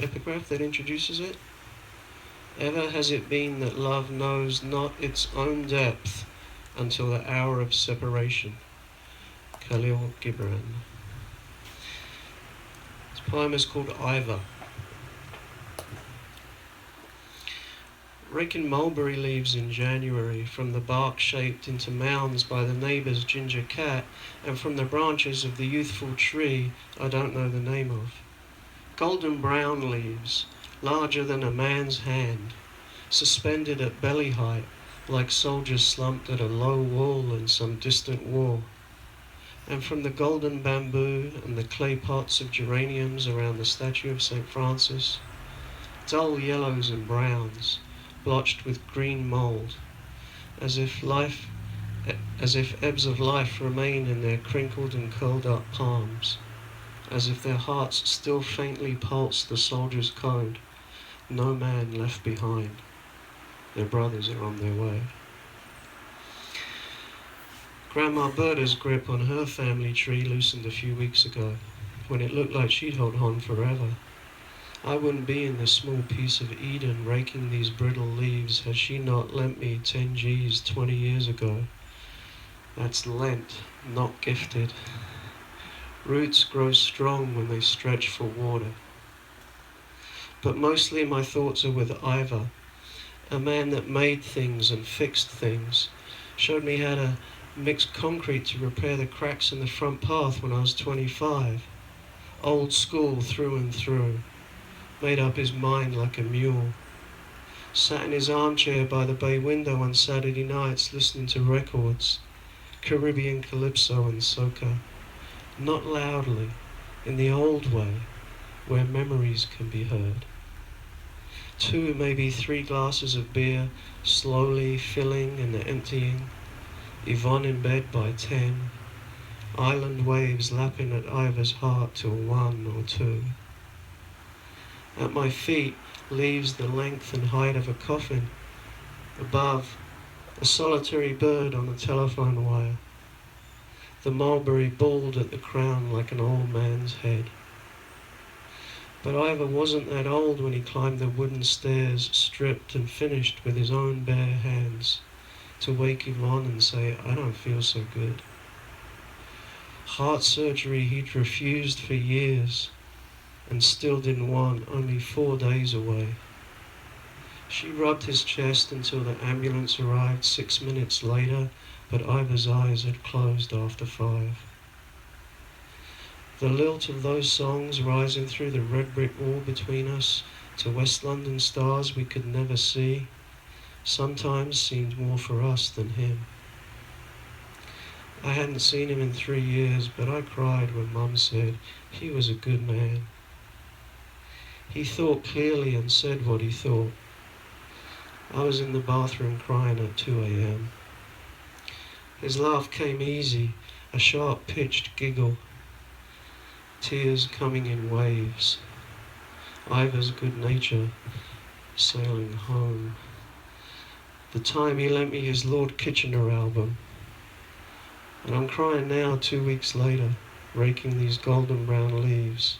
epigraph that introduces it. Ever has it been that love knows not its own depth until the hour of separation. Khalil Gibran. This poem is called Ivor. Raking mulberry leaves in January, from the bark shaped into mounds by the neighbour's ginger cat, and from the branches of the youthful tree I don't know the name of. Golden brown leaves, larger than a man's hand, suspended at belly height, like soldiers slumped at a low wall in some distant war. And from the golden bamboo and the clay pots of geraniums around the statue of St. Francis, dull yellows and browns, blotched with green mould, as if ebbs of life remain in their crinkled and curled up palms, as if their hearts still faintly pulse the soldier's code, no man left behind, their brothers are on their way. Grandma Berta's grip on her family tree loosened a few weeks ago, when it looked like she'd hold on forever. I wouldn't be in this small piece of Eden raking these brittle leaves had she not lent me 10 G's 20 years ago. That's lent, not gifted. Roots grow strong when they stretch for water. But mostly my thoughts are with Ivor, a man that made things and fixed things, showed me how to mix concrete to repair the cracks in the front path when I was 25. Old school through and through. Made up his mind like a mule. Sat in his armchair by the bay window on Saturday nights listening to records, Caribbean calypso and soca, not loudly, in the old way, where memories can be heard. 2, maybe 3 glasses of beer, slowly filling and emptying, Yvonne in bed by 10, island waves lapping at Ivor's heart till 1 or 2. At my feet, leaves the length and height of a coffin. Above, a solitary bird on a telephone wire. The mulberry bald at the crown like an old man's head. But Ivor wasn't that old when he climbed the wooden stairs, stripped and finished with his own bare hands, to wake Yvonne and say, I don't feel so good. Heart surgery he'd refused for years, and still didn't want, only 4 days away. She rubbed his chest until the ambulance arrived 6 minutes later, but Ivor's eyes had closed after 5. The lilt of those songs rising through the red brick wall between us to West London stars we could never see sometimes seemed more for us than him. I hadn't seen him in 3 years, but I cried when Mum said he was a good man. He thought clearly and said what he thought. I was in the bathroom crying at 2 a.m. His laugh came easy, a sharp-pitched giggle, tears coming in waves. Ivor's good nature sailing home. The time he lent me his Lord Kitchener album. And I'm crying now 2 weeks later, raking these golden brown leaves.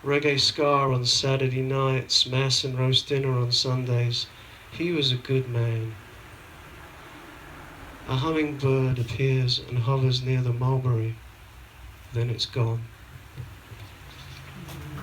Reggae ska on Saturday nights, mass and roast dinner on Sundays. He was a good man. A hummingbird appears and hovers near the mulberry, then it's gone.